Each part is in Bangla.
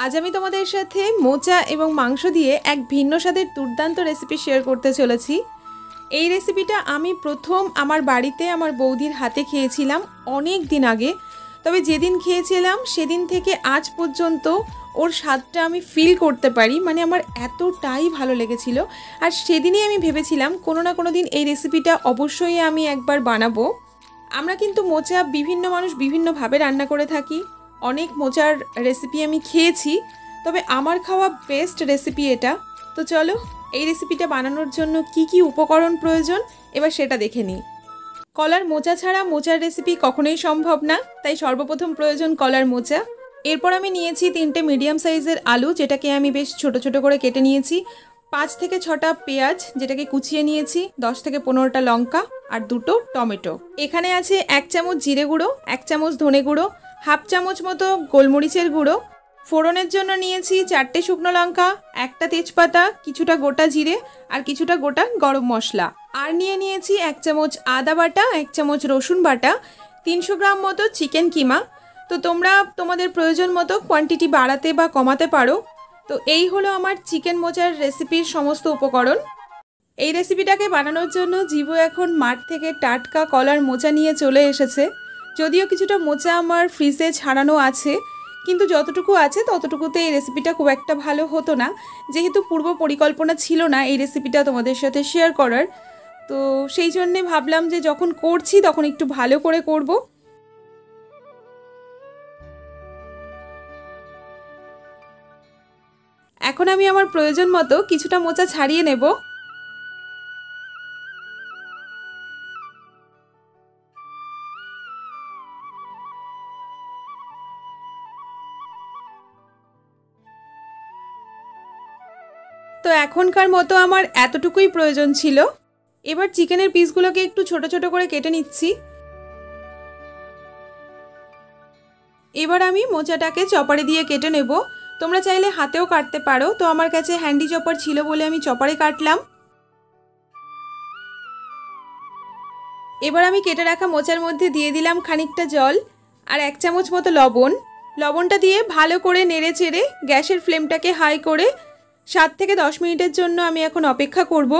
আজ আমি তোমাদের সাথে মোচা এবং মাংস দিয়ে এক ভিন্ন স্বাদের দুর্দান্ত রেসিপি শেয়ার করতে চলেছি। এই রেসিপিটা আমি প্রথম আমার বাড়িতে আমার বৌদির হাতে খেয়েছিলাম অনেক দিন আগে। তবে যেদিন খেয়েছিলাম সেদিন থেকে আজ পর্যন্ত ওর স্বাদটা আমি ফিল করতে পারি, মানে আমার এতটাই ভালো লেগেছিল। আর সেদিনই আমি ভেবেছিলাম কোনো না কোনো দিন এই রেসিপিটা অবশ্যই আমি একবার বানাবো। আমরা কিন্তু মোচা বিভিন্ন মানুষ বিভিন্নভাবে রান্না করে থাকি, অনেক মোচার রেসিপি আমি খেয়েছি, তবে আমার খাওয়া বেস্ট রেসিপি এটা। তো চলো এই রেসিপিটা বানানোর জন্য কি কি উপকরণ প্রয়োজন এবার সেটা দেখে নিই। কলার মোচা ছাড়া মোচার রেসিপি কখনোই সম্ভব না, তাই সর্বপ্রথম প্রয়োজন কলার মোচা। এরপর আমি নিয়েছি 3টে মিডিয়াম সাইজের আলু, যেটাকে আমি বেশ ছোট ছোট করে কেটে নিয়েছি। 5 থেকে 6টা পেঁয়াজ, যেটাকে কুচিয়ে নিয়েছি। 10 থেকে 15টা লঙ্কা আর 2টো টমেটো। এখানে আছে 1 চামচ জিরে গুঁড়ো, 1 চামচ ধনে গুঁড়ো, হাফ চামচ মতো গোলমরিচের গুঁড়ো। ফোড়নের জন্য নিয়েছি 4টে শুকনো লঙ্কা, 1টা তেজপাতা, কিছুটা গোটা জিরে আর কিছুটা গোটা গরম মশলা। আর নিয়েছি 1 চামচ আদা বাটা, 1 চামচ রসুন বাটা, 300 গ্রাম মতো চিকেন কিমা। তো তোমরা তোমাদের প্রয়োজন মতো কোয়ান্টিটি বাড়াতে বা কমাতে পারো। তো এই হলো আমার চিকেন মোচার রেসিপির সমস্ত উপকরণ। এই রেসিপিটাকে বানানোর জন্য জিবু এখন মাঠ থেকে টাটকা কলার মোচা নিয়ে চলে এসেছে। যদিও কিছুটা মোচা আমার ফ্রিজে ছাড়ানো আছে, কিন্তু যতটুকু আছে ততটুকুতে এই রেসিপিটা খুব একটা ভালো হতো না, যেহেতু পূর্ব পরিকল্পনা ছিল না এই রেসিপিটা তোমাদের সাথে শেয়ার করার। তো সেই জন্যে ভাবলাম যে যখন করছি তখন একটু ভালো করে করব। এখন আমি আমার প্রয়োজন মতো কিছুটা মোচা ছাড়িয়ে নেব। তো এখনকার মতো আমার এতটুকুই প্রয়োজন ছিল। এবার চিকেনের পিসগুলোকে একটু ছোট ছোট করে কেটে নিচ্ছি। এবার আমি মোচাটাকে চপারে দিয়ে কেটে নেব। তোমরা চাইলে হাতেও কাটতে পারো, তো আমার কাছে হ্যান্ডি চপার ছিল বলে আমি চপারে কাটলাম। এবার আমি কেটে রাখা মোচার মধ্যে দিয়ে দিলাম খানিকটা জল আর 1 চামচ মতো লবণ। লবণটা দিয়ে ভালো করে নেড়ে চেড়ে গ্যাসের ফ্লেমটাকে হাই করে 7 থেকে 10 মিনিটের জন্য আমি এখন অপেক্ষা করব।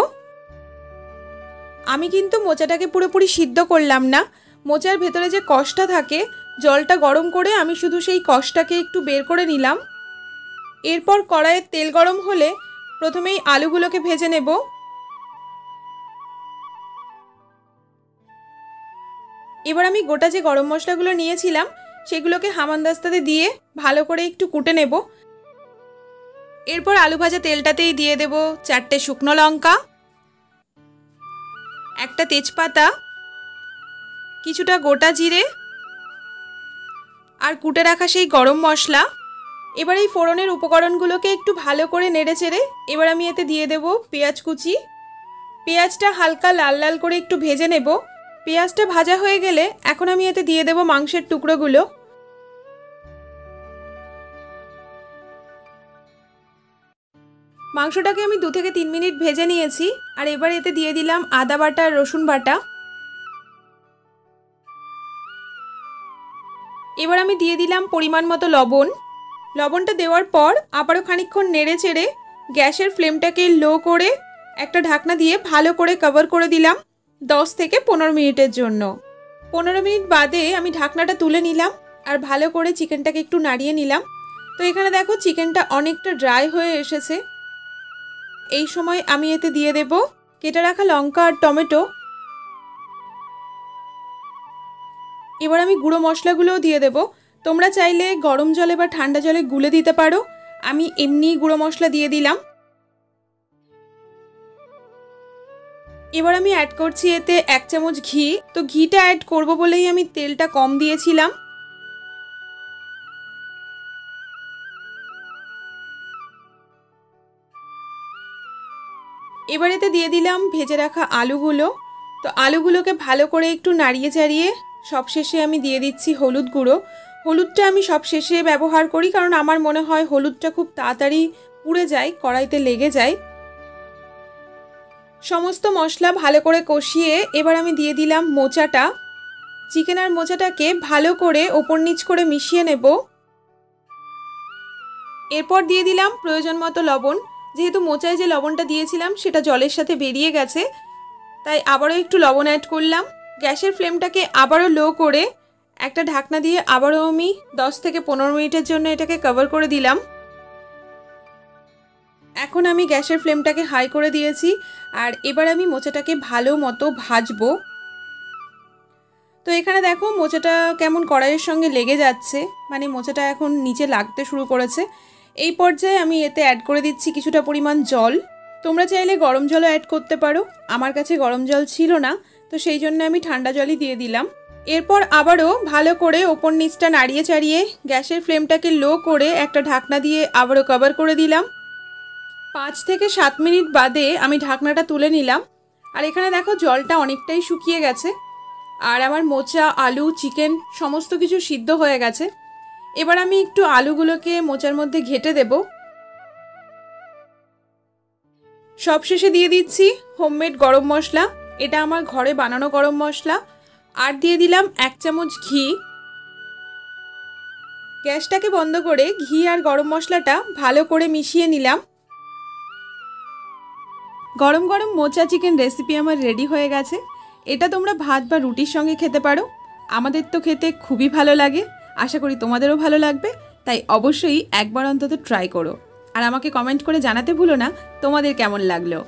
আমি কিন্তু মোচাটাকে পুরোপুরি সিদ্ধ করলাম না। মোচার ভেতরে যে কষটা থাকে, জলটা গরম করে আমি শুধু সেই কষটাকে একটু বের করে নিলাম। এরপর কড়াইয়ে তেল গরম হলে প্রথমেই আলুগুলোকে ভেজে নেব। এবার আমি গোটা যে গরম মশলাগুলো নিয়েছিলাম সেগুলোকে হামানদিস্তাতে দিয়ে ভালো করে একটু কুটে নেব। এরপর আলু ভাজা তেলটাতেই দিয়ে দেব 4টে শুকনো লঙ্কা, 1টা তেজপাতা, কিছুটা গোটা জিরে আর কুটে রাখা সেই গরম মশলা। এবার এই ফোড়নের উপকরণগুলোকে একটু ভালো করে নেড়ে চেড়ে এবার আমি এতে দিয়ে দেব পেঁয়াজ কুচি। পেঁয়াজটা হালকা লাল লাল করে একটু ভেজে নেব। পেঁয়াজটা ভাজা হয়ে গেলে এখন আমি এতে দিয়ে দেব মাংসের টুকরোগুলো। মাংসটাকে আমি 2 থেকে 3 মিনিট ভেজে নিয়েছি। আর এবার এতে দিয়ে দিলাম আদা বাটা আর রসুন বাটা। এবার আমি দিয়ে দিলাম পরিমাণ মতো লবণ। লবণটা দেওয়ার পর আবারও খানিকক্ষণ নেড়ে চেড়ে গ্যাসের ফ্লেমটাকে লো করে একটা ঢাকনা দিয়ে ভালো করে কভার করে দিলাম 10 থেকে 15 মিনিটের জন্য। 15 মিনিট বাদে আমি ঢাকনাটা তুলে নিলাম আর ভালো করে চিকেনটাকে একটু নাড়িয়ে নিলাম। তো এখানে দেখো চিকেনটা অনেকটা ড্রাই হয়ে এসেছে। এই সময় আমি এতে দিয়ে দেব কেটে রাখা লঙ্কা আর টমেটো। এবার আমি গুঁড়ো মশলাগুলোও দিয়ে দেব। তোমরা চাইলে গরম জলে বা ঠান্ডা জলে গুলে দিতে পারো, আমি এমনি গুঁড়ো মশলা দিয়ে দিলাম। এবার আমি অ্যাড করছি এতে 1 চামচ ঘি। তো ঘিটা অ্যাড করব বলেই আমি তেলটা কম দিয়েছিলাম। এবার এতে দিয়ে দিলাম ভেজে রাখা আলুগুলো। তো আলুগুলোকে ভালো করে একটু নাড়িয়ে চাড়িয়ে সবশেষে আমি দিয়ে দিচ্ছি হলুদ গুঁড়ো। হলুদটা আমি সবশেষে ব্যবহার করি, কারণ আমার মনে হয় হলুদটা খুব তাড়াতাড়ি পুড়ে যায়, কড়াইতে লেগে যায়। সমস্ত মশলা ভালো করে কষিয়ে এবার আমি দিয়ে দিলাম মোচাটা। চিকেন আর মোচাটাকে ভালো করে ওপর নিচ করে মিশিয়ে নেব। এরপর দিয়ে দিলাম প্রয়োজন মতো লবণ। যেহেতু মোচায় যে লবণটা দিয়েছিলাম সেটা জলের সাথে বেরিয়ে গেছে, তাই আবারও একটু লবণ অ্যাড করলাম। গ্যাসের ফ্লেমটাকে আবারও লো করে একটা ঢাকনা দিয়ে আবারও আমি 10 থেকে 15 মিনিটের জন্য এটাকে কভার করে দিলাম। এখন আমি গ্যাসের ফ্লেমটাকে হাই করে দিয়েছি, আর এবার আমি মোচাটাকে ভালো মতো ভাজবো। তো এখানে দেখো মোচাটা কেমন কড়াইয়ের সঙ্গে লেগে যাচ্ছে, মানে মোচাটা এখন নিচে লাগতে শুরু করেছে। এই পর্যায়ে আমি এতে অ্যাড করে দিচ্ছি কিছুটা পরিমাণ জল। তোমরা চাইলে গরম জলও অ্যাড করতে পারো, আমার কাছে গরম জল ছিল না, তো সেই জন্য আমি ঠান্ডা জলই দিয়ে দিলাম। এরপর আবারও ভালো করে ওপর নিচটা নাড়িয়ে চাড়িয়ে গ্যাসের ফ্লেমটাকে লো করে একটা ঢাকনা দিয়ে আবারও কভার করে দিলাম। 5 থেকে 7 মিনিট বাদে আমি ঢাকনাটা তুলে নিলাম, আর এখানে দেখো জলটা অনেকটাই শুকিয়ে গেছে, আর আমার মোচা, আলু, চিকেন সমস্ত কিছু সিদ্ধ হয়ে গেছে। এবার আমি একটু আলুগুলোকে মোচার মধ্যে ঘেঁটে দেব। সবশেষে দিয়ে দিচ্ছি হোমমেড গরম মশলা, এটা আমার ঘরে বানানো গরম মশলা, আর দিয়ে দিলাম 1 চামচ ঘি। গ্যাসটাকে বন্ধ করে ঘি আর গরম মশলাটা ভালো করে মিশিয়ে নিলাম। গরম গরম মোচা চিকেন রেসিপি আমার রেডি হয়ে গেছে। এটা তোমরা ভাত বা রুটির সঙ্গে খেতে পারো, আমাদের তো খেতে খুবই ভালো লাগে, আশা করি তোমাদেরও ভালো লাগবে। তাই অবশ্যই একবার অন্তত ট্রাই করো, আর আমাকে কমেন্ট করে জানাতে ভুলো না তোমাদের কেমন লাগলো।